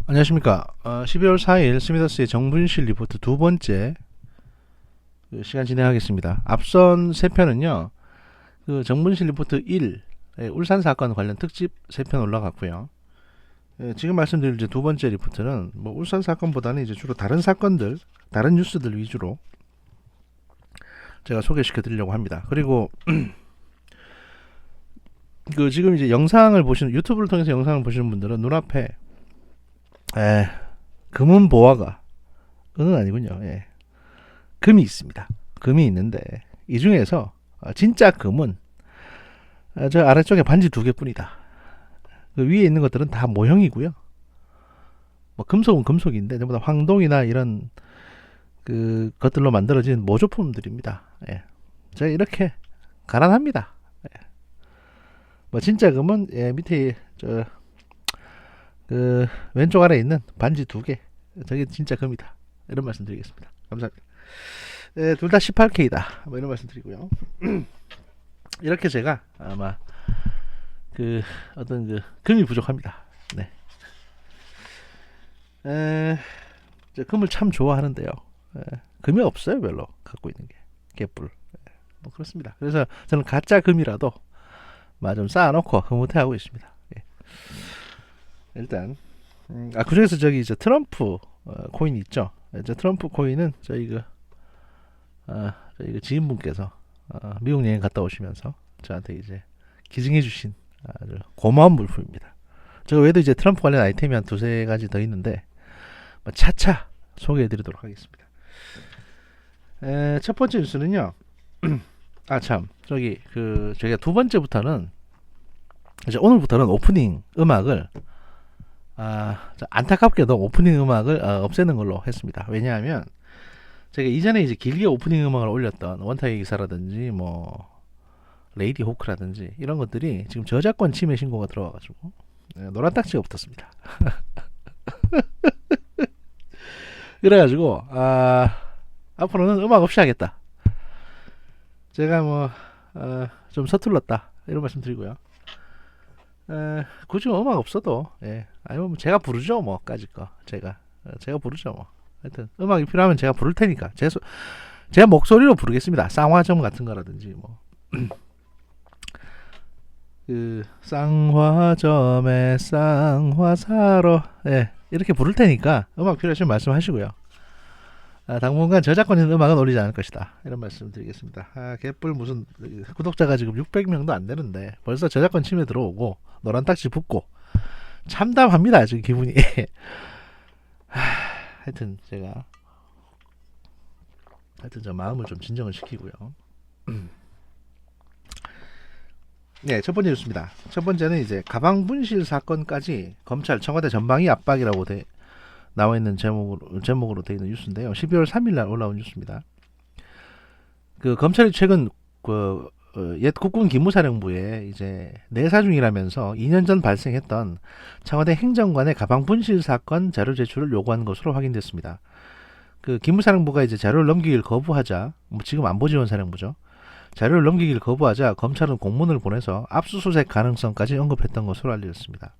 안녕하십니까. 12월 4일 스미더스의 정분실 리포트 두 번째 시간 진행하겠습니다. 앞선 세 편은요, 정분실 리포트 1, 울산 사건 관련 특집 세 편 올라갔고요. 지금 말씀드릴 이제 두 번째 리포트는 뭐 울산 사건보다는 이제 주로 다른 사건들, 다른 뉴스들 위주로 제가 소개시켜 드리려고 합니다. 그리고 지금 이제 영상을 보시는, 유튜브를 통해서 영상을 보시는 분들은 눈앞에 금은 보화가 은은 아니군요. 금이 있습니다. 금이 있는데 이 중에서 진짜 금은 저 아래쪽에 반지 두 개뿐이다. 그 위에 있는 것들은 다 모형이고요. 뭐 금속은 금속인데 전부 다 황동이나 이런 그 것들로 만들어진 모조품들입니다. 제가 이렇게 가난합니다. 뭐 진짜 금은 밑에 그 왼쪽 아래 있는 반지 두 개, 저게 진짜 금이다. 이런 말씀 드리겠습니다. 감사합니다. 둘 다 18K다. 뭐 이런 말씀 드리고요. 이렇게 제가 아마 어떤 금이 부족합니다. 네. 금을 참 좋아하는데요. 금이 없어요, 별로 갖고 있는 게. 개뿔. 뭐 그렇습니다. 그래서 저는 가짜 금이라도 좀 쌓아놓고 흐뭇해하고 있습니다. 일단 그 중에서 저 트럼프 코인 있죠. 저 트럼프 코인은 저희 지인분께서 미국 여행 갔다 오시면서 저한테 이제 기증해 주신 아주 고마운 물품입니다. 저 외에도 이제 트럼프 관련 아이템이 한 두세 가지 더 있는데 차차 소개해 드리도록 하겠습니다. 첫 번째 뉴스는요. 저희가 두 번째부터는 이제 오늘부터는 오프닝 음악을 안타깝게도 오프닝 음악을 없애는 걸로 했습니다. 왜냐하면 제가 이전에 이제 길게 오프닝 음악을 올렸던 원타의 기사라든지 뭐 레이디 호크라든지 이런 것들이 지금 저작권 침해 신고가 들어와가지고 노란 딱지가 붙었습니다. 그래가지고 앞으로는 음악 없이 하겠다. 제가 좀 서툴렀다 이런 말씀 드리고요. 굳이 음악 없어도 아니면 제가 부르죠 뭐까짓 거 제가 부르죠 뭐. 하여튼 음악이 필요하면 제가 부를 테니까 제 목소리로 부르겠습니다. 쌍화점 같은 거라든지 뭐 쌍화점에 쌍화 사러 이렇게 부를 테니까 음악 필요하시면 말씀하시고요. 당분간 저작권 있는 음악은 올리지 않을 것이다. 이런 말씀 드리겠습니다. 개뿔 무슨 구독자가 지금 600명도 안 되는데 벌써 저작권 침해 들어오고 노란 딱지 붙고 참담합니다. 지금 기분이. 하여튼 저 마음을 좀 진정을 시키고요. 네, 첫 번째 뉴스입니다. 첫 번째는 이제 가방 분실 사건까지 검찰 청와대 전방위 압박이라고 나와 있는 제목으로 되어 있는 뉴스인데요. 12월 3일 날 올라온 뉴스입니다. 검찰이 최근 옛 국군 기무사령부에 이제 내사 중이라면서 2년 전 발생했던 청와대 행정관의 가방 분실 사건 자료 제출을 요구한 것으로 확인됐습니다. 기무사령부가 이제 자료를 넘기길 거부하자, 지금 안보지원사령부죠. 자료를 넘기길 거부하자 검찰은 공문을 보내서 압수수색 가능성까지 언급했던 것으로 알려졌습니다.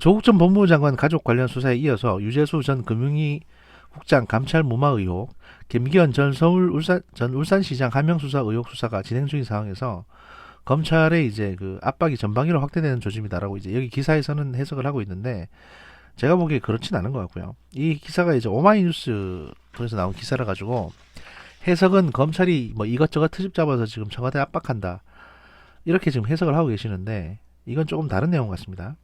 조국 전 법무부 장관 가족 관련 수사에 이어서 유재수 전 금융위 국장 감찰 무마 의혹, 김기현 전 울산시장 하명 수사 의혹 수사가 진행 중인 상황에서 검찰의 이제 압박이 전방위로 확대되는 조짐이다라고 이제 여기 기사에서는 해석을 하고 있는데 제가 보기에 그렇진 않은 것 같고요. 이 기사가 이제 오마이뉴스 통해서 나온 기사라 가지고 해석은 검찰이 뭐 이것저것 트집 잡아서 지금 청와대 압박한다 이렇게 지금 해석을 하고 계시는데 이건 조금 다른 내용 같습니다.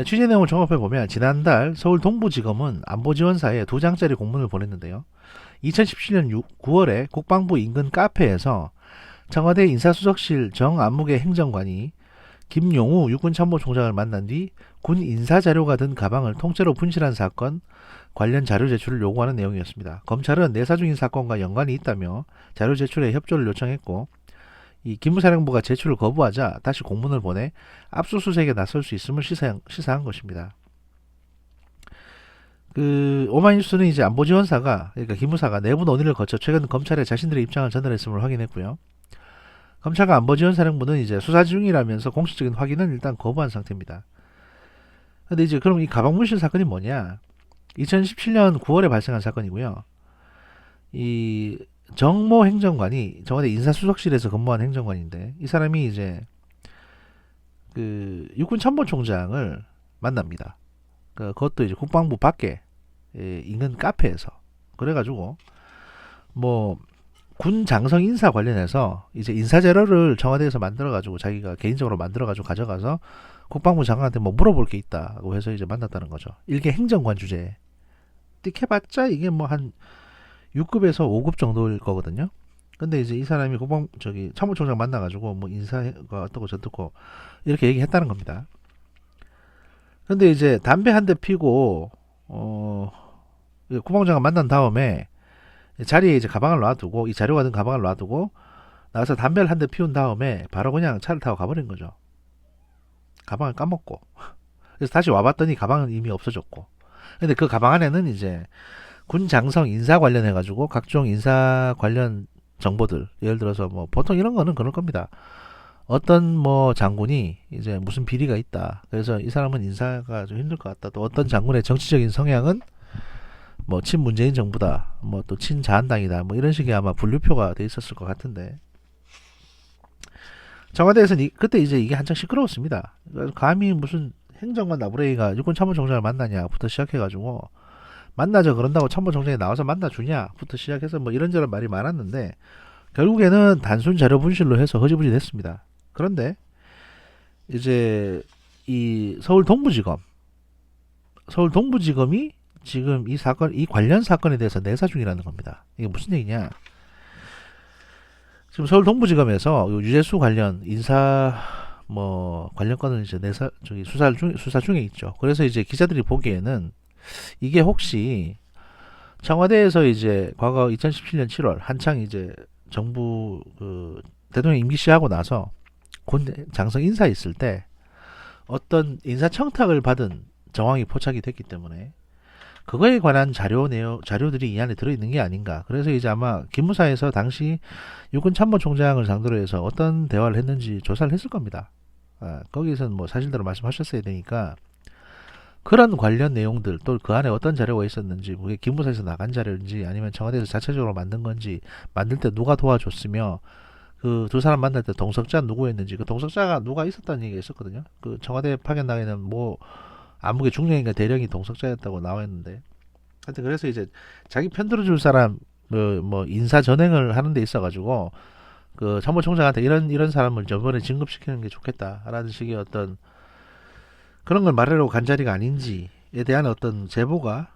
취재 내용을 종합해 보면 지난달 서울 동부지검은 안보지원사에 2장짜리 공문을 보냈는데요. 2017년 9월에 국방부 인근 카페에서 청와대 인사수석실 정안무개 행정관이 김용우 육군참모총장을 만난 뒤 군 인사자료가 든 가방을 통째로 분실한 사건 관련 자료 제출을 요구하는 내용이었습니다. 검찰은 내사 중인 사건과 연관이 있다며 자료 제출에 협조를 요청했고 이 기무사령부가 제출을 거부하자 다시 공문을 보내 압수수색에 나설 수 있음을 시사한 것입니다. 오마이뉴스는 이제 안보지원사가 그러니까 기무사가 내부 논의를 거쳐 최근 검찰에 자신들의 입장을 전달했음을 확인했고요. 검찰과 안보지원사령부는 이제 수사 중이라면서 공식적인 확인은 일단 거부한 상태입니다. 근데 이제 그럼 이 가방 분실 사건이 뭐냐? 2017년 9월에 발생한 사건이고요. 이 정모 행정관이 청와대 인사수석실에서 근무한 행정관인데 이 사람이 이제 그 육군 참모총장을 만납니다. 그것도 이제 국방부 밖에 인근 카페에서 그래가지고 뭐 군 장성 인사 관련해서 이제 인사 자료를 청와대에서 만들어가지고 자기가 개인적으로 만들어가지고 가져가서 국방부 장관한테 뭐 물어볼 게 있다고 해서 이제 만났다는 거죠. 일개 행정관 주제에. 띡해봤자 이게 뭐 한 6급에서 5급 정도일 거거든요. 근데 이제 이 사람이 국방 저기 참모총장 만나가지고 뭐 인사가 어떻고 저떻고 이렇게 얘기했다는 겁니다. 근데 이제 담배 한 대 피고 국방부 장관 만난 다음에 자리에 이제 가방을 놔두고 이 자료가 든 가방을 놔두고 나가서 담배를 한 대 피운 다음에 바로 그냥 차를 타고 가버린 거죠. 가방을 까먹고. 그래서 다시 와봤더니 가방은 이미 없어졌고. 근데 그 가방 안에는 이제 군 장성 인사 관련해 가지고 각종 인사 관련 정보들, 예를 들어서 뭐 보통 이런 거는 그럴 겁니다. 어떤 뭐 장군이 이제 무슨 비리가 있다. 그래서 이 사람은 인사가 좀 힘들 것 같다. 또 어떤 장군의 정치적인 성향은 뭐 친문재인 정부다. 뭐 또 친자한당이다. 뭐 이런 식의 아마 분류표가 돼 있었을 것 같은데 청와대에서는 그때 이제 이게 한창 시끄러웠습니다. 감히 무슨 행정관 나부레이가 육군 참모총장을 만나냐부터 시작해가지고 만나죠 그런다고 참모총장이 나와서 만나주냐부터 시작해서 뭐 이런저런 말이 많았는데 결국에는 단순 자료 분실로 해서 허지부지 됐습니다. 그런데 이제 이 서울 동부지검이 지금 이 관련 사건에 대해서 내사 중이라는 겁니다. 이게 무슨 얘기냐? 지금 서울 동부지검에서 유재수 관련 인사 뭐 관련 건을 이제 수사 중에 있죠. 그래서 이제 기자들이 보기에는 이게 혹시 청와대에서 이제 과거 2017년 7월 한창 이제 정부 그 대통령 임기 시하고 나서 군 장성 인사 있을 때 어떤 인사 청탁을 받은 정황이 포착이 됐기 때문에 그거에 관한 자료들이 이 안에 들어있는 게 아닌가. 그래서 이제 아마 기무사에서 당시 육군 참모총장을 상대로 해서 어떤 대화를 했는지 조사를 했을 겁니다. 거기서는 뭐 사실대로 말씀하셨어야 되니까 그런 관련 내용들 또 그 안에 어떤 자료가 있었는지 그게 기무사에서 나간 자료인지 아니면 청와대에서 자체적으로 만든 건지 만들 때 누가 도와줬으며 그 두 사람 만날 때 동석자 누구였는지 그 동석자가 누가 있었다는 얘기가 있었거든요. 그 청와대 파견 나가는 뭐 아무개 중령인가 대령이 동석자였다고 나와 있는데 하여튼 그래서 이제 자기 편 들어줄 사람 뭐 인사 전행을 하는 데 있어가지고 그 참모총장한테 이런 사람을 저번에 진급시키는 게 좋겠다라는 식의 어떤 그런 걸 말하려고 간 자리가 아닌지에 대한 어떤 제보가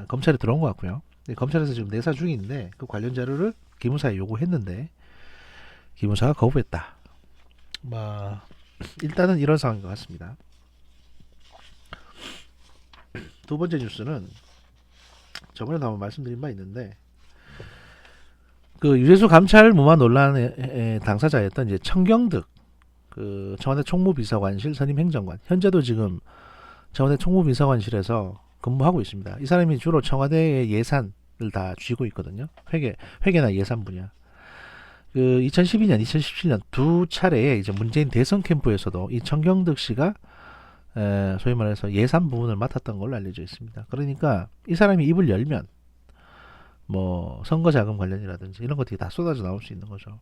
검찰에 들어온 것 같고요. 검찰에서 지금 내사 중인데 그 관련 자료를 기무사에 요구했는데 기무사가 거부했다. 뭐 일단은 이런 상황인 것 같습니다. 두 번째 뉴스는 저번에도 한번 말씀드린 바 있는데 그 유재수 감찰 무마 논란의 당사자였던 이제 청경득 그 청와대 총무비서관실 선임 행정관 현재도 지금 청와대 총무비서관실에서 근무하고 있습니다. 이 사람이 주로 청와대의 예산을 다 쥐고 있거든요. 회계나 예산 분야. 그 2012년, 2017년 두 차례에 이제 문재인 대선 캠프에서도 이 청경득 씨가 소위 말해서 예산 부분을 맡았던 걸로 알려져 있습니다. 그러니까 이 사람이 입을 열면 뭐 선거 자금 관련이라든지 이런 것들이 다 쏟아져 나올 수 있는 거죠.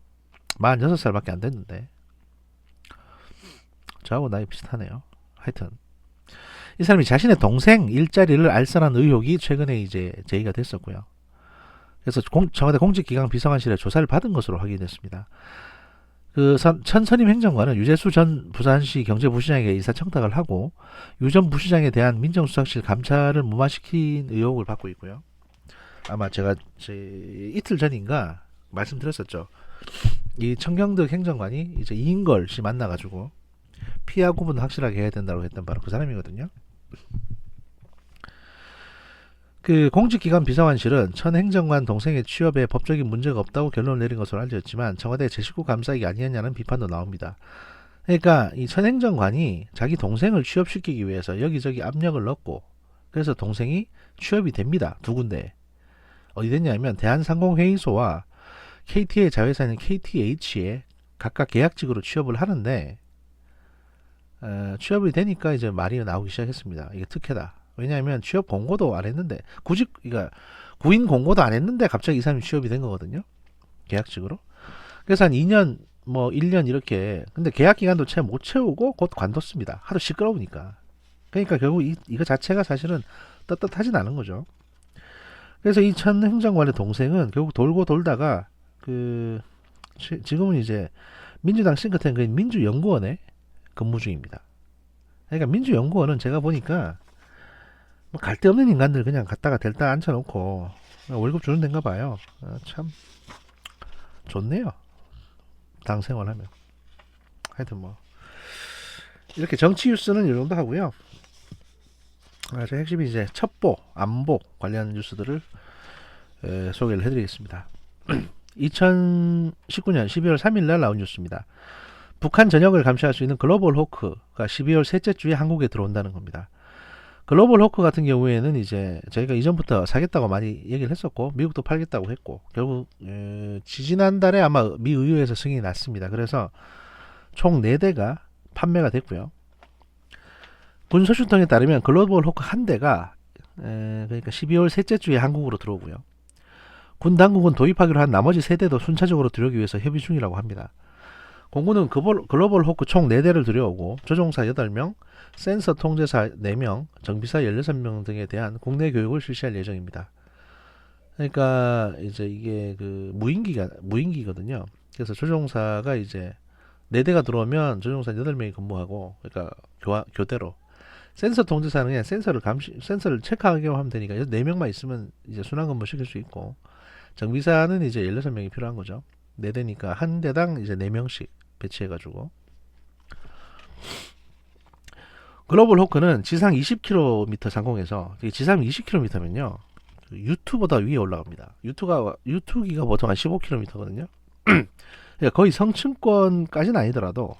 46살밖에 안 됐는데 저하고 나이 비슷하네요. 하여튼 이 사람이 자신의 동생 일자리를 알선한 의혹이 최근에 이제 제기가 됐었고요. 그래서 청와대 공직기강 비서관실에 조사를 받은 것으로 확인됐습니다. 그 선임 행정관은 유재수 전 부산시 경제부시장에게 인사청탁을 하고 유 전 부시장에 대한 민정수석실 감찰을 무마시킨 의혹을 받고 있고요. 아마 제가 이틀 전인가 말씀드렸었죠. 이 청경득 행정관이 이제 이인걸 씨 만나가지고 피하 구분 확실하게 해야 된다고 했던 바로 그 사람이거든요. 그 공직기관 비서관실은 천 행정관 동생의 취업에 법적인 문제가 없다고 결론을 내린 것으로 알려졌지만 청와대 제19 감사익이 아니었냐는 비판도 나옵니다. 그러니까 이 천 행정관이 자기 동생을 취업시키기 위해서 여기저기 압력을 넣고 그래서 동생이 취업이 됩니다. 두 군데. 어디 됐냐면 대한상공회의소와 KT의 자회사인 KTH에 각각 계약직으로 취업을 하는데 취업이 되니까 이제 말이 나오기 시작했습니다. 이게 특혜다. 왜냐하면 취업 공고도 안 했는데 구직 그러니까 구인 공고도 안 했는데 갑자기 이 사람이 취업이 된 거거든요. 계약직으로. 그래서 한 2년 뭐 1년 이렇게 근데 계약 기간도 채 못 채우고 곧 관뒀습니다. 하도 시끄러우니까. 그러니까 결국 이거 자체가 사실은 떳떳하진 않은 거죠. 그래서 이 천 행정관의 동생은 결국 돌고 돌다가 지금은 이제 민주당 싱크탱크인 민주연구원에 근무 중입니다. 그러니까 민주연구원은 제가 보니까 뭐 갈데 없는 인간들 그냥 갖다가 델타 앉혀놓고 월급 주는 데인가 봐요. 참 좋네요. 당 생활하면. 하여튼 뭐 이렇게 정치 뉴스는 이 정도 하고요. 제 핵심이 이제 첩보, 안보 관련 뉴스들을 소개를 해드리겠습니다. 2019년 12월 3일 날 나온 뉴스입니다. 북한 전역을 감시할 수 있는 글로벌 호크가 12월 셋째 주에 한국에 들어온다는 겁니다. 글로벌 호크 같은 경우에는 이제 저희가 이전부터 사겠다고 많이 얘기를 했었고 미국도 팔겠다고 했고 결국 지지난달에 아마 미 의회에서 승인이 났습니다. 그래서 총 4대가 판매가 됐고요. 군 소식통에 따르면 글로벌 호크 한 대가 그러니까 12월 셋째 주에 한국으로 들어오고요. 군 당국은 도입하기로 한 나머지 3대도 순차적으로 들여오기 위해서 협의 중이라고 합니다. 공군은 글로벌 호크 총 4대를 들여오고 조종사 8명, 센서 통제사 4명, 정비사 16명 등에 대한 국내 교육을 실시할 예정입니다. 그러니까 이제 이게 무인기거든요. 그래서 조종사가 이제 4대가 들어오면 조종사 8명이 근무하고 그러니까 교대로 센서 통제사는 그냥 센서를 체크하기만 하면 되니까 4명만 있으면 이제 순환 근무 시킬 수 있고 정비사는 이제 16명이 필요한 거죠. 4대니까 한 대당 이제 4명씩 배치해가지고 글로벌 호크는 지상 20km 상공에서 지상 20km면요 유투보다 위에 올라갑니다. 유투기가 보통 한 15km거든요. 그러니까 거의 성층권까지는 아니더라도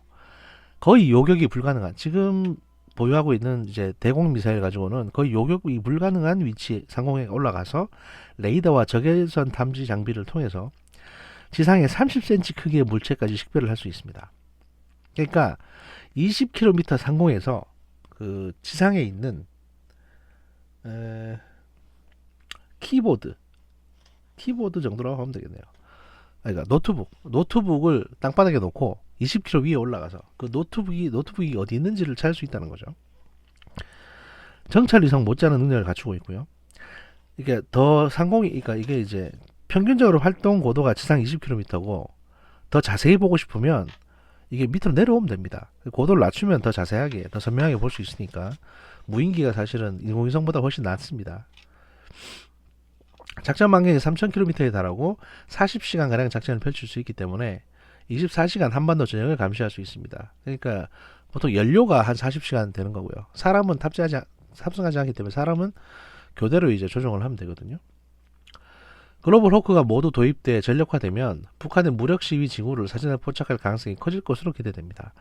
거의 요격이 불가능한 지금 보유하고 있는 이제 대공 미사일 가지고는 거의 요격이 불가능한 위치 상공에 올라가서 레이더와 적외선 탐지 장비를 통해서 지상에 30cm 크기의 물체까지 식별을 할 수 있습니다. 그러니까 20km 상공에서 그 지상에 있는 키보드 정도라고 하면 되겠네요. 그러니까 노트북을 땅바닥에 놓고 20km 위에 올라가서 그 노트북이 어디 있는지를 찾을 수 있다는 거죠. 정찰 이상 못지않은 능력을 갖추고 있고요. 이게 더 상공이 그러니까 이게 이제 평균적으로 활동 고도가 지상 20km고 더 자세히 보고 싶으면 이게 밑으로 내려오면 됩니다. 고도를 낮추면 더 자세하게 더 선명하게 볼 수 있으니까 무인기가 사실은 인공위성보다 훨씬 낫습니다. 작전 반경이 3000km에 달하고 40시간가량 작전을 펼칠 수 있기 때문에 24시간 한반도 전역을 감시할 수 있습니다. 그러니까 보통 연료가 한 40시간 되는 거고요. 사람은 탑승하지 않기 때문에 사람은 교대로 이제 조종을 하면 되거든요. 글로벌 호크가 모두 도입돼 전력화되면 북한의 무력 시위 징후를 사전에 포착할 가능성이 커질 것으로 기대됩니다.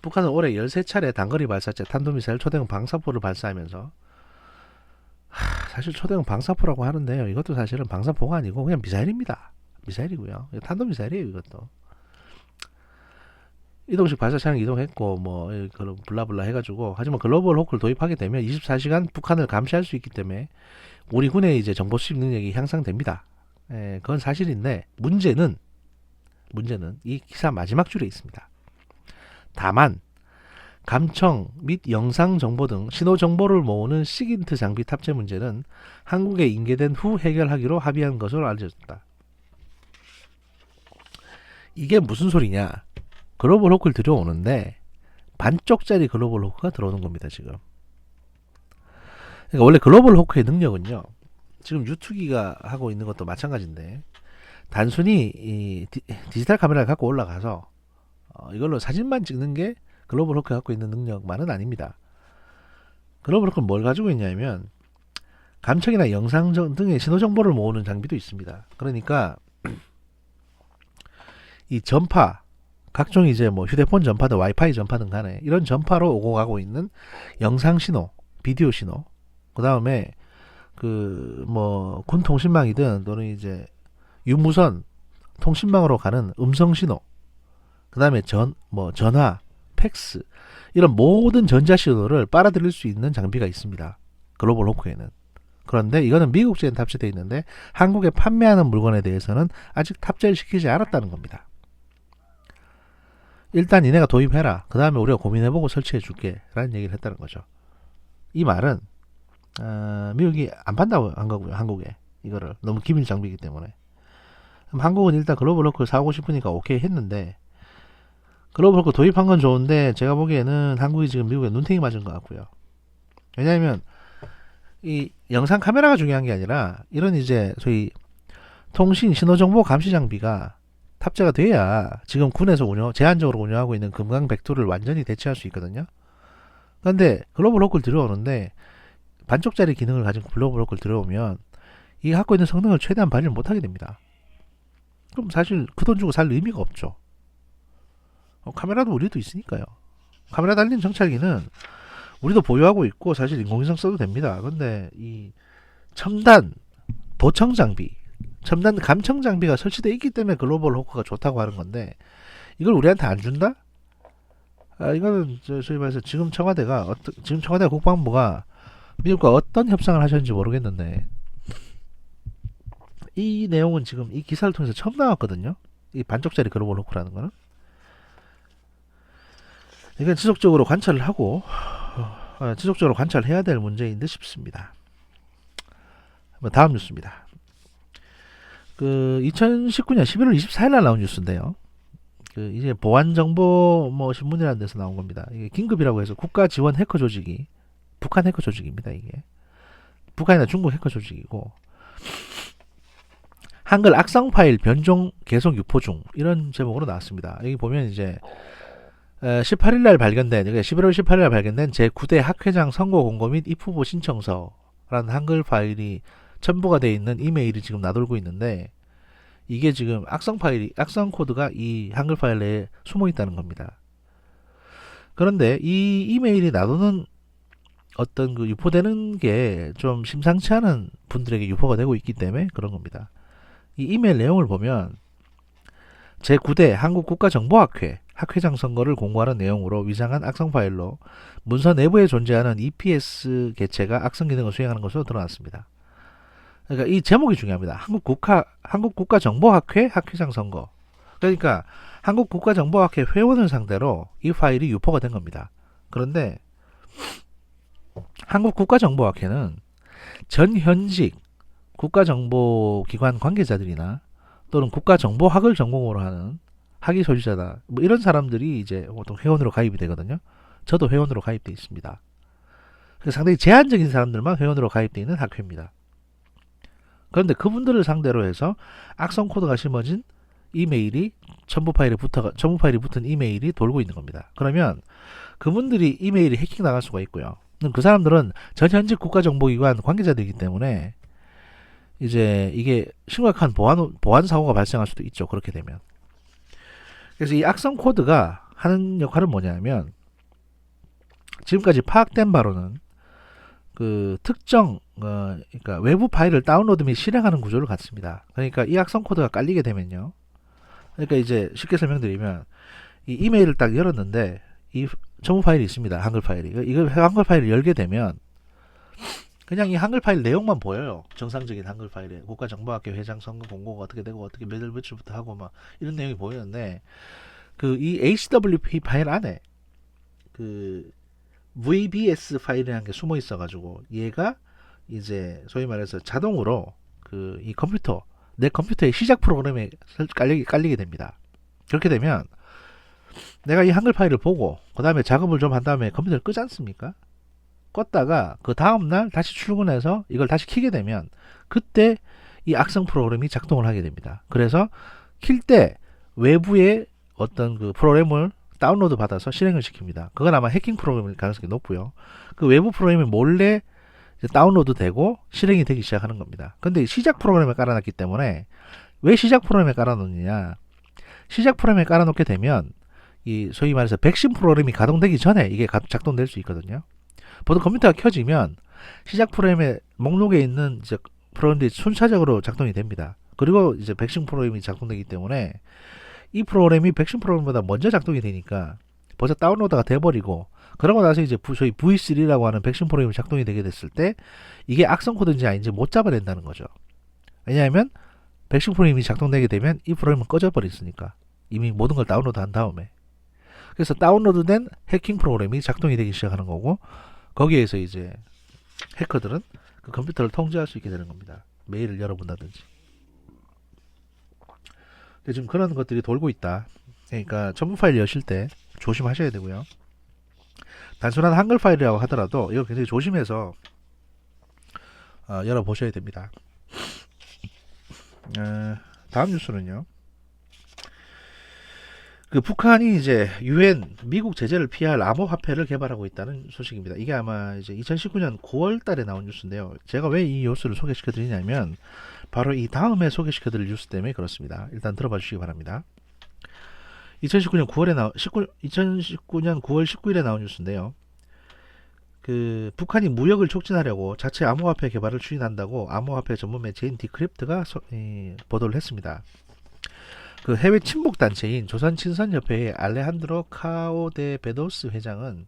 북한은 올해 13차례 단거리 발사체 탄도미사일 초대형 방사포를 발사하면서 사실 초대형 방사포라고 하는데요. 이것도 사실은 방사포가 아니고 그냥 미사일입니다. 미사일이고요. 탄도미사일이에요. 이것도. 이동식 발사차량 이동했고 뭐 그런 블라블라 해가지고 하지만 글로벌 호크를 도입하게 되면 24시간 북한을 감시할 수 있기 때문에 우리 군의 이제 정보 수집 능력이 향상됩니다. 그건 사실인데 문제는 이 기사 마지막 줄에 있습니다. 다만 감청 및 영상 정보 등 신호 정보를 모으는 시긴트 장비 탑재 문제는 한국에 인계된 후 해결하기로 합의한 것으로 알려졌다. 이게 무슨 소리냐? 글로벌 호크를 들여오는데 반쪽짜리 글로벌 호크가 들어오는 겁니다. 지금. 그러니까 원래 글로벌 호크의 능력은요. 지금 유투기가 하고 있는 것도 마찬가지인데 단순히 이 디지털 카메라를 갖고 올라가서 이걸로 사진만 찍는 게 글로벌 호크가 갖고 있는 능력만은 아닙니다. 글로벌 호크는 뭘 가지고 있냐면 감청이나 영상 등의 신호 정보를 모으는 장비도 있습니다. 그러니까 이 전파 각종 이제 뭐 휴대폰 전파든 와이파이 전파든 간에 이런 전파로 오고 가고 있는 영상 신호, 비디오 신호, 그 다음에 그 뭐 군 통신망이든 또는 이제 유무선 통신망으로 가는 음성 신호, 그 다음에 전화, 팩스 이런 모든 전자 신호를 빨아들일 수 있는 장비가 있습니다. 글로벌 호크에는. 그런데 이거는 미국제엔 탑재되어 있는데 한국에 판매하는 물건에 대해서는 아직 탑재를 시키지 않았다는 겁니다. 일단 니네가 도입해라. 그 다음에 우리가 고민해보고 설치해줄게 라는 얘기를 했다는 거죠. 이 말은 미국이 안 판다고 한 거고요. 한국에 이거를 너무 기밀 장비이기 때문에. 그럼 한국은 일단 글로벌 호크를 사고 싶으니까 오케이 했는데, 글로벌 호크 도입한 건 좋은데 제가 보기에는 한국이 지금 미국에 눈탱이 맞은 것 같고요. 왜냐하면 이 영상 카메라가 중요한 게 아니라 이런 이제 소위 통신 신호정보 감시 장비가 탑재가 돼야 지금 군에서 제한적으로 운영하고 있는 금강 백투를 완전히 대체할 수 있거든요. 그런데 글로벌 호크를 들여오는데 반쪽짜리 기능을 가진 글로벌 호크를 들여오면 이 갖고 있는 성능을 최대한 발휘를 못하게 됩니다. 그럼 사실 그 돈 주고 살 의미가 없죠. 카메라도 우리도 있으니까요. 카메라 달린 정찰기는 우리도 보유하고 있고 사실 인공위성 써도 됩니다. 근데 이 첨단 도청 장비, 첨단 감청 장비가 설치되어 있기 때문에 글로벌 호크가 좋다고 하는 건데 이걸 우리한테 안 준다? 이거는 소위 말해서 지금 청와대가 국방부가 미국과 어떤 협상을 하셨는지 모르겠는데 이 내용은 지금 이 기사를 통해서 처음 나왔거든요. 이 반쪽짜리 글로벌 호크라는 거는. 이건 지속적으로 관찰을 하고 지속적으로 관찰해야 될 문제인 듯 싶습니다. 다음 뉴스입니다. 2019년 11월 24일 날 나온 뉴스인데요. 이제 보안정보 신문이라는 데서 나온 겁니다. 이게 긴급이라고 해서 국가 지원 해커 조직이 북한 해커 조직입니다. 이게 북한이나 중국 해커 조직이고 한글 악성 파일 변종 계속 유포 중 이런 제목으로 나왔습니다. 여기 보면 이제 11월 18일 발견된 제9대 학회장 선거 공고 및 입후보 신청서라는 한글 파일이 첨부가 되어 있는 이메일이 지금 나돌고 있는데 이게 지금 악성 코드가 이 한글 파일 내에 숨어 있다는 겁니다. 그런데 이 이메일이 나도는 어떤 유포되는 게 좀 심상치 않은 분들에게 유포가 되고 있기 때문에 그런 겁니다. 이 이메일 내용을 보면 제9대 한국국가정보학회 학회장 선거를 공고하는 내용으로 위장한 악성 파일로 문서 내부에 존재하는 EPS 개체가 악성 기능을 수행하는 것으로 드러났습니다. 그러니까 이 제목이 중요합니다. 한국국가정보학회 학회장 선거. 그러니까 한국국가정보학회 회원을 상대로 이 파일이 유포가 된 겁니다. 그런데 한국국가정보학회는 전 현직 국가정보기관 관계자들이나 또는 국가정보학을 전공으로 하는 학위 소지자다 이런 사람들이 이제 보통 회원으로 가입이 되거든요. 저도 회원으로 가입돼 있습니다. 상당히 제한적인 사람들만 회원으로 가입돼 있는 학회입니다. 그런데 그분들을 상대로 해서 악성 코드가 심어진 이메일이 첨부 파일이 붙은 이메일이 돌고 있는 겁니다. 그러면 그분들이 이메일이 해킹 나갈 수가 있고요. 그 사람들은 전 현직 국가정보기관 관계자들이기 때문에 이제 이게 심각한 보안 사고가 발생할 수도 있죠. 그렇게 되면. 그래서 이 악성 코드가 하는 역할은 뭐냐면 지금까지 파악된 바로는 특정 그러니까 외부 파일을 다운로드 및 실행하는 구조를 갖습니다. 그러니까 이 악성 코드가 깔리게 되면요. 그러니까 이제 쉽게 설명드리면 이 이메일을 딱 열었는데 이 첨부 파일이 있습니다. 한글 파일이. 이거 한글 파일을 열게 되면 그냥 이 한글 파일 내용만 보여요. 정상적인 한글 파일에 국가정보학회 회장 선거 공고가 어떻게 되고 어떻게 몇월 며칠부터 하고 막 이런 내용이 보이는데 이 HWP 파일 안에 VBS 파일이라는 게 숨어 있어가지고 얘가 이제 소위 말해서 자동으로 이 내 컴퓨터의 시작 프로그램에 깔리게 됩니다. 그렇게 되면 내가 이 한글 파일을 보고 그 다음에 작업을 좀 한 다음에 컴퓨터를 끄지 않습니까? 껐다가 그 다음날 다시 출근해서 이걸 다시 켜게 되면 그때 이 악성 프로그램이 작동을 하게 됩니다. 그래서 킬 때 외부의 어떤 프로그램을 다운로드 받아서 실행을 시킵니다. 그건 아마 해킹 프로그램일 가능성이 높고요. 그 외부 프로그램이 몰래 다운로드 되고 실행이 되기 시작하는 겁니다. 근데 시작 프로그램에 깔아놨기 때문에 왜 시작 프로그램에 깔아놓느냐? 시작 프로그램에 깔아놓게 되면 이 소위 말해서 백신 프로그램이 가동되기 전에 이게 작동될 수 있거든요. 보통 컴퓨터가 켜지면 시작 프로그램의 목록에 있는 이제 프로그램들이 순차적으로 작동이 됩니다. 그리고 이제 백신 프로그램이 작동되기 때문에 이 프로그램이 백신 프로그램보다 먼저 작동이 되니까 벌써 다운로드가 돼버리고 그러고 나서 이제 저희 V3라고 하는 백신 프로그램이 작동이 되게 됐을 때 이게 악성 코드인지 아닌지 못 잡아낸다는 거죠. 왜냐하면 백신 프로그램이 작동되게 되면 이 프로그램은 꺼져버렸으니까, 이미 모든 걸 다운로드 한 다음에. 그래서 다운로드된 해킹 프로그램이 작동이 되기 시작하는 거고, 거기에서 이제 해커들은 그 컴퓨터를 통제할 수 있게 되는 겁니다. 메일을 열어본다든지. 지금 그런 것들이 돌고 있다. 그러니까 첨부 파일 여실 때 조심하셔야 되고요. 단순한 한글 파일이라고 하더라도 이거 굉장히 조심해서 열어보셔야 됩니다. 다음 뉴스는요. 그 북한이 이제 유엔 미국 제재를 피할 암호화폐를 개발하고 있다는 소식입니다. 이게 아마 이제 2019년 9월 달에 나온 뉴스인데요. 제가 왜 이 뉴스를 소개시켜 드리냐면 바로 이 다음에 소개시켜 드릴 뉴스 때문에 그렇습니다. 일단 들어봐 주시기 바랍니다. 2019년 9월 19일에 나온 뉴스인데요. 그 북한이 무역을 촉진하려고 자체 암호화폐 개발을 추진한다고 암호화폐 전문 매체인 디크립트가 보도를 했습니다. 그 해외 친북 단체인 조선친선협회의 알레한드로 카오데 베도스 회장은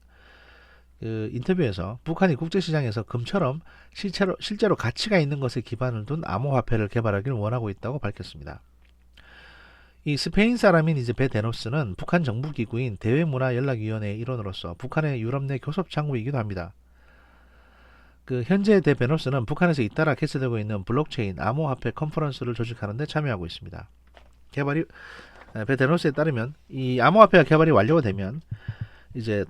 그 인터뷰에서 북한이 국제시장에서 금처럼 실제로 가치가 있는 것에 기반을 둔 암호화폐를 개발하기를 원하고 있다고 밝혔습니다. 이 스페인 사람인 이제 베데노스는 북한 정부 기구인 대외문화연락위원회의 일원으로서 북한의 유럽 내 교섭 창구이기도 합니다. 그 현재 베데노스는 북한에서 잇따라 개최되고 있는 블록체인 암호화폐 컨퍼런스를 조직하는 데 참여하고 있습니다. 베데노스에 따르면 이 암호화폐가 개발이 완료가 되면 이제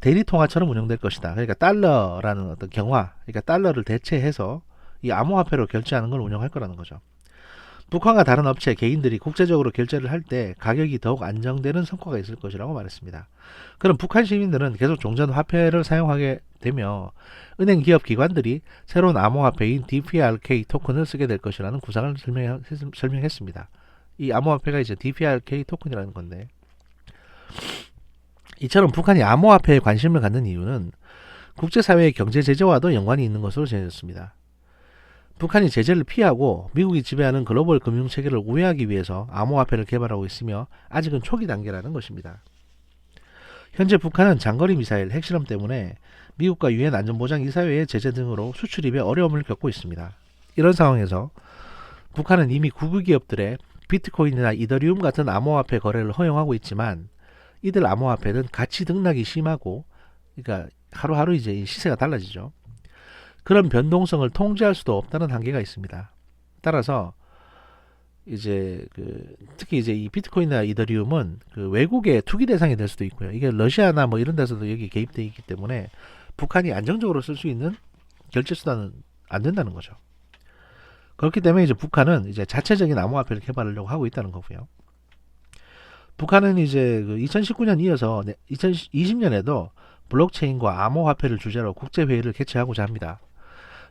대리 통화처럼 운영될 것이다. 그러니까 달러라는 어떤 경화, 그러니까 달러를 대체해서 이 암호화폐로 결제하는 걸 운영할 거라는 거죠. 북한과 다른 업체, 개인들이 국제적으로 결제를 할 때 가격이 더욱 안정되는 성과가 있을 것이라고 말했습니다. 그럼 북한 시민들은 계속 종전 화폐를 사용하게 되며 은행, 기업, 기관들이 새로운 암호화폐인 DPRK 토큰을 쓰게 될 것이라는 구상을 설명했습니다. 이 암호화폐가 이제 DPRK 토큰이라는 건데, 이처럼 북한이 암호화폐에 관심을 갖는 이유는 국제사회의 경제 제재와도 연관이 있는 것으로 전해졌습니다. 북한이 제재를 피하고 미국이 지배하는 글로벌 금융체계를 우회하기 위해서 암호화폐를 개발하고 있으며 아직은 초기 단계라는 것입니다. 현재 북한은 장거리 미사일 핵실험 때문에 미국과 유엔 안전보장이사회의 제재 등으로 수출입에 어려움을 겪고 있습니다. 이런 상황에서 북한은 이미 국유기업들의 비트코인이나 이더리움 같은 암호화폐 거래를 허용하고 있지만 이들 암호화폐는 가치 등락이 심하고, 그러니까 하루하루 이제 시세가 달라지죠. 그런 변동성을 통제할 수도 없다는 한계가 있습니다. 따라서 이제 특히 이제 이 비트코인이나 이더리움은 그 외국의 투기 대상이 될 수도 있고요. 이게 러시아나 뭐 이런 데서도 여기 개입되어 있기 때문에 북한이 안정적으로 쓸 수 있는 결제 수단은 안 된다는 거죠. 그렇기 때문에 이제 북한은 이제 자체적인 암호화폐를 개발하려고 하고 있다는 거고요. 북한은 이제 2019년 이어서 2020년에도 블록체인과 암호화폐를 주제로 국제회의를 개최하고자 합니다.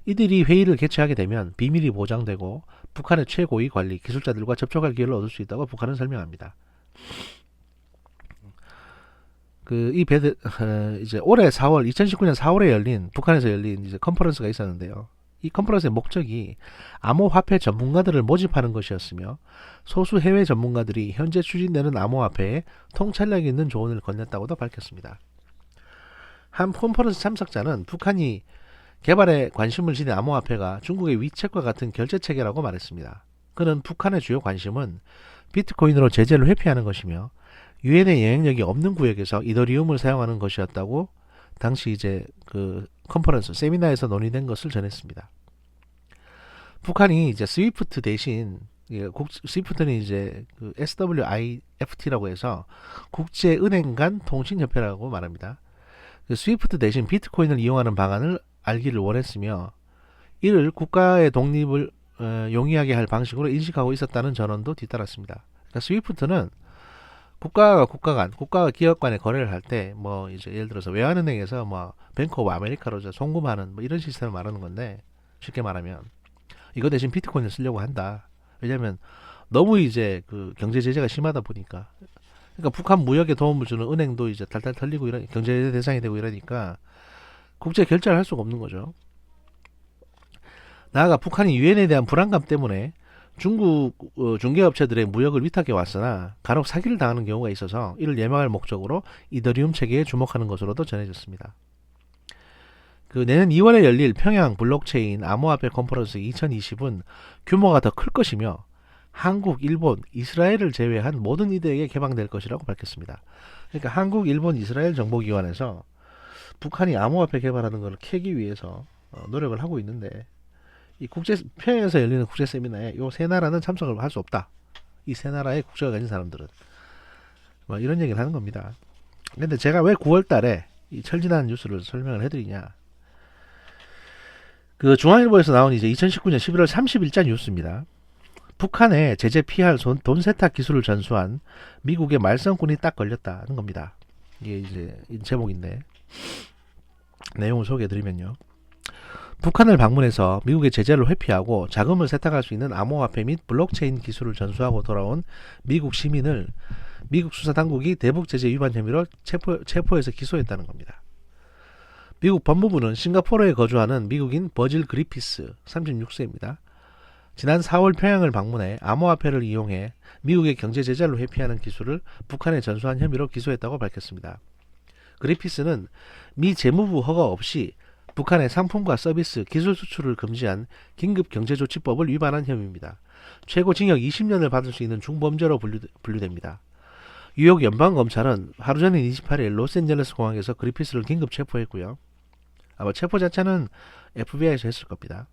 이들이 회의를 개최하게 되면 비밀이 보장되고 북한의 최고위 관리, 기술자들과 접촉할 기회를 얻을 수 있다고 북한은 설명합니다. 이제 올해 2019년 4월에 북한에서 열린 이제 컨퍼런스가 있었는데요. 이 컨퍼런스의 목적이 암호화폐 전문가들을 모집하는 것이었으며 소수 해외 전문가들이 현재 추진되는 암호화폐에 통찰력 있는 조언을 건넸다고도 밝혔습니다. 한 컨퍼런스 참석자는 북한이 개발에 관심을 지닌 암호화폐가 중국의 위챗과 같은 결제체계라고 말했습니다. 그는 북한의 주요 관심은 비트코인으로 제재를 회피하는 것이며 유엔의 영향력이 없는 구역에서 이더리움을 사용하는 것이었다고 당시 이제 그 컨퍼런스 세미나에서 논의된 것을 전했습니다. 북한이 이제 스위프트 대신 스위프트는 이제 그 SWIFT라고 해서 국제은행 간 통신협회라고 말합니다. 그 스위프트 대신 비트코인을 이용하는 방안을 알기를 원했으며 이를 국가의 독립을 용이하게 할 방식으로 인식하고 있었다는 전언도 뒤따랐습니다. 그러니까 스위프트는 국가가 기업 간의 거래를 할 때 뭐 이제 예를 들어서 외환은행에서 뭐 뱅크 오브 아메리카로 송금하는 뭐 이런 시스템을 말하는 건데, 쉽게 말하면 이거 대신 비트코인을 쓰려고 한다. 왜냐면 너무 이제 그 경제 제재가 심하다 보니까, 그러니까 북한 무역에 도움을 주는 은행도 이제 탈탈 털리고 경제 제재 대상이 되고 이러니까 국제 결제를 할 수가 없는 거죠. 나아가 북한이 유엔에 대한 불안감 때문에 중국 중개업체들의 무역을 위탁해 왔으나 간혹 사기를 당하는 경우가 있어서 이를 예방할 목적으로 이더리움 체계에 주목하는 것으로도 전해졌습니다. 그 내년 2월에 열릴 평양 블록체인 암호화폐 컨퍼런스 2020은 규모가 더 클 것이며 한국, 일본, 이스라엘을 제외한 모든 이들에게 개방될 것이라고 밝혔습니다. 그러니까 한국, 일본, 이스라엘 정보기관에서 북한이 암호화폐 개발하는 것을 캐기 위해서 노력을 하고 있는데 이 평양에서 열리는 국제 세미나에 이 세 나라는 참석을 할 수 없다. 이 세 나라의 국적을 가진 사람들은 뭐 이런 얘기를 하는 겁니다. 근데 제가 왜 9월 달에 이 철진한 뉴스를 설명을 해드리냐? 그 중앙일보에서 나온 이제 2019년 11월 30일자 뉴스입니다. 북한의 제재 피할 돈 세탁 기술을 전수한 미국의 말썽꾼이 딱 걸렸다는 겁니다. 이게 이제 제목인데 내용을 소개해드리면요. 북한을 방문해서 미국의 제재를 회피하고 자금을 세탁할 수 있는 암호화폐 및 블록체인 기술을 전수하고 돌아온 미국 시민을 미국 수사당국이 대북 제재 위반 혐의로 체포해서 기소했다는 겁니다. 미국 법무부는 싱가포르에 거주하는 미국인 버질 그리피스 36세입니다. 지난 4월 평양을 방문해 암호화폐를 이용해 미국의 경제 제재를 회피하는 기술을 북한에 전수한 혐의로 기소했다고 밝혔습니다. 그리피스는 미 재무부 허가 없이 북한의 상품과 서비스, 기술 수출을 금지한 긴급경제조치법을 위반한 혐의입니다. 최고 징역 20년을 받을 수 있는 중범죄로 분류됩니다. 뉴욕 연방검찰은 하루 전인 28일 로스앤젤레스 공항에서 그리피스를 긴급 체포했고요. 아마 체포 자체는 FBI에서 했을 겁니다.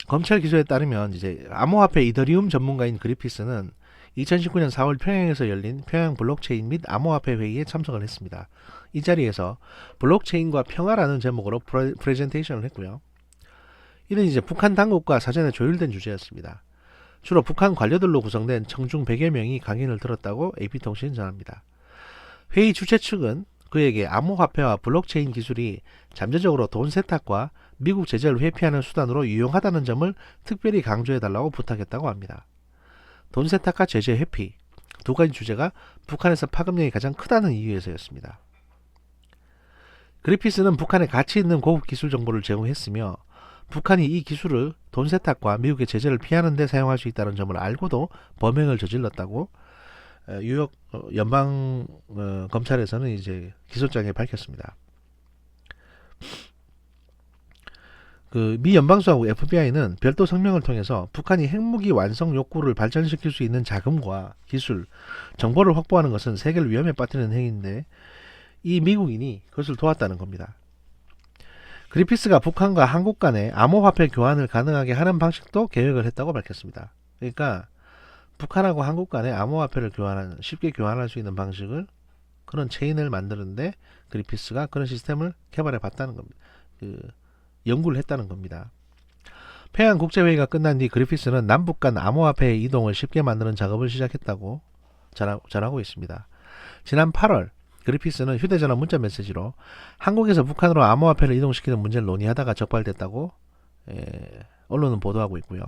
검찰 기소에 따르면 이제 암호화폐 이더리움 전문가인 그리피스는 2019년 4월 평양에서 열린 평양 블록체인 및 암호화폐 회의에 참석을 했습니다. 이 자리에서 블록체인과 평화라는 제목으로 프레젠테이션을 했고요. 이는 이제 북한 당국과 사전에 조율된 주제였습니다. 주로 북한 관료들로 구성된 청중 100여 명이 강연을 들었다고 AP통신은 전합니다. 회의 주최 측은 그에게 암호화폐와 블록체인 기술이 잠재적으로 돈 세탁과 미국 제재를 회피하는 수단으로 유용하다는 점을 특별히 강조해달라고 부탁했다고 합니다. 돈 세탁과 제재 회피 두 가지 주제가 북한에서 파급력이 가장 크다는 이유에서였습니다. 그리피스는 북한에 가치 있는 고급 기술 정보를 제공했으며 북한이 이 기술을 돈 세탁과 미국의 제재를 피하는 데 사용할 수 있다는 점을 알고도 범행을 저질렀다고 뉴욕 연방 검찰에서는 이제 기소장에 밝혔습니다. 그 미 연방수사국 FBI는 별도 성명을 통해서 북한이 핵무기 완성 욕구를 발전시킬 수 있는 자금과 기술, 정보를 확보하는 것은 세계를 위험에 빠뜨리는 행위인데 이 미국인이 그것을 도왔다는 겁니다. 그리피스가 북한과 한국 간의 암호화폐 교환을 가능하게 하는 방식도 계획을 했다고 밝혔습니다. 그러니까 북한하고 한국 간의 암호화폐를 쉽게 교환할 수 있는 방식을 그런 체인을 만드는데 그리피스가 그런 시스템을 개발해 봤다는 겁니다. 연구를 했다는 겁니다. 평양 국제회의가 끝난 뒤 그리피스는 남북 간 암호화폐의 이동을 쉽게 만드는 작업을 시작했다고 전하고 있습니다. 지난 8월 그리피스는 휴대전화 문자 메시지로 한국에서 북한으로 암호화폐를 이동시키는 문제를 논의하다가 적발됐다고 언론은 보도하고 있고요.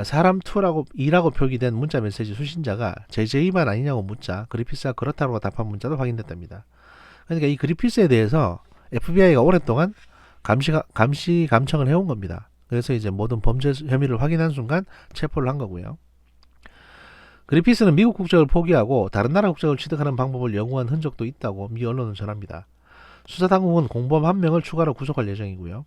사람 2라고 표기된 문자 메시지 수신자가 제재 위반 아니냐고 묻자 그리피스가 그렇다고 답한 문자도 확인됐답니다. 그러니까 이 그리피스에 대해서 FBI가 오랫동안 감청을 해온 겁니다. 그래서 이제 모든 범죄 혐의를 확인한 순간 체포를 한 거고요. 그리피스는 미국 국적을 포기하고 다른 나라 국적을 취득하는 방법을 연구한 흔적도 있다고 미 언론은 전합니다. 수사당국은 공범 1명을 추가로 구속할 예정이고요.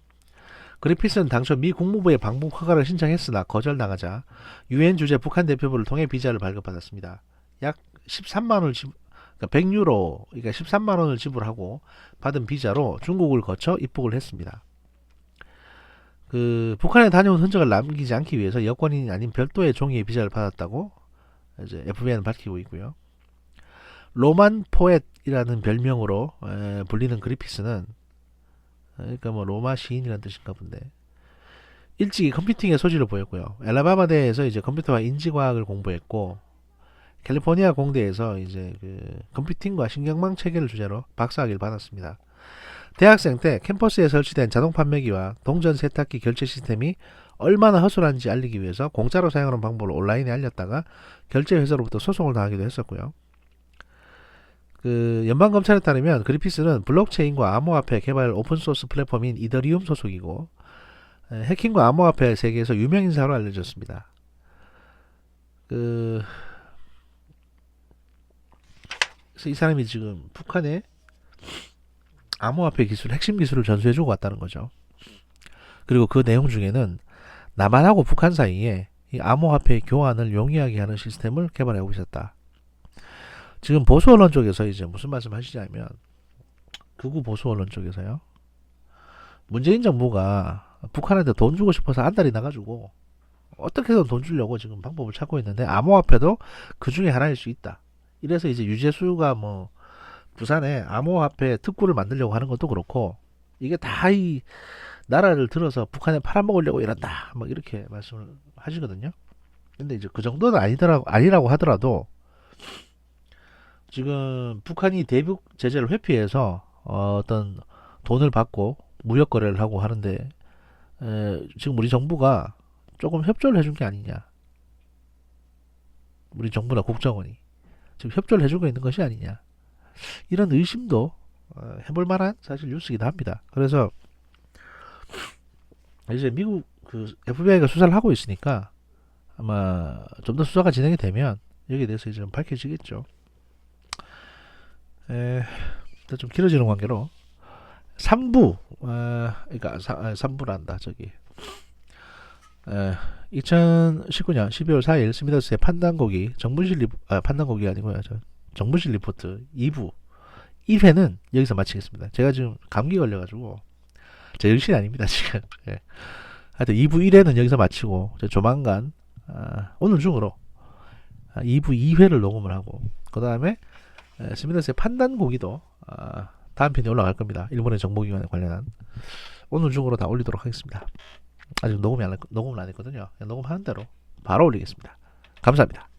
그리피스는 당초 미 국무부에 방북 허가를 신청했으나 거절당하자 유엔 주재 북한 대표부를 통해 비자를 발급받았습니다. 약 13만원을 그러니까 100유로, 그러니까 13만 원을 지불하고 받은 비자로 중국을 거쳐 입국을 했습니다. 북한에 다녀온 흔적을 남기지 않기 위해서 여권인이 아닌 별도의 종이의 비자를 받았다고 이제 FBI는 밝히고 있고요. 로만 포엣이라는 별명으로 불리는 그리피스는 그러니까 뭐 로마 시인이라는 뜻인가 본데 일찍이 컴퓨팅의 소질을 보였고요. 엘라바마대에서 이제 컴퓨터와 인지과학을 공부했고 캘리포니아 공대에서 이제 컴퓨팅과 신경망 체계를 주제로 박사학위를 받았습니다. 대학생 때 캠퍼스에 설치된 자동 판매기와 동전 세탁기 결제 시스템이 얼마나 허술한지 알리기 위해서 공짜로 사용하는 방법을 온라인에 알렸다가 결제 회사로부터 소송을 당하기도 했었고요. 연방검찰에 따르면 그리피스는 블록체인과 암호화폐 개발 오픈소스 플랫폼인 이더리움 소속이고 해킹과 암호화폐 세계에서 유명 인사로 알려졌습니다. 그래서 이 사람이 지금 북한의 암호화폐 기술, 핵심 기술을 전수해주고 왔다는 거죠. 그리고 그 내용 중에는 남한하고 북한 사이에 이 암호화폐 교환을 용이하게 하는 시스템을 개발하고 있었다. 지금 보수 언론 쪽에서 이제 무슨 말씀 하시냐면, 극우 보수 언론 쪽에서요, 문재인 정부가 북한한테 돈 주고 싶어서 안달이 나가지고 어떻게든 돈 주려고 지금 방법을 찾고 있는데 암호화폐도 그 중에 하나일 수 있다. 이래서 이제 유재수가 뭐 부산에 암호화폐 특구를 만들려고 하는 것도 그렇고, 이게 다 이 나라를 들어서 북한에 팔아먹으려고 이런다, 뭐 이렇게 말씀을 하시거든요. 근데 이제 그 정도는 아니라고 하더라도 지금 북한이 대북 제재를 회피해서 어떤 돈을 받고 무역 거래를 하고 하는데, 지금 우리 정부가 조금 협조를 해준 게 아니냐, 우리 정부나 국정원이 지금 협조를 해주고 있는 것이 아니냐, 이런 의심도 해볼 만한 사실 뉴스이기도 합니다. 그래서 이제 미국 그 FBI가 수사를 하고 있으니까 아마 좀 더 수사가 진행이 되면 여기에 대해서 이제 좀 밝혀지겠죠. 일단 좀 길어지는 관계로 3부, 그러니까 3부란다 저기. 2019년 12월 4일 스미더스의 판단고기 판단고기 아니고요, 정부실 리포트 2부 1회는 여기서 마치겠습니다. 제가 지금 감기 걸려가지고 제 정신이 아닙니다 지금. 하여튼 2부 1회는 여기서 마치고 조만간 오늘 중으로 2부 2회를 녹음을 하고, 그 다음에 스미더스의 판단고기도 다음 편이 올라갈 겁니다. 일본의 정보기관에 관련한. 오늘 중으로 다 올리도록 하겠습니다. 아직 녹음을 안 했거든요. 녹음하는 대로 바로 올리겠습니다. 감사합니다.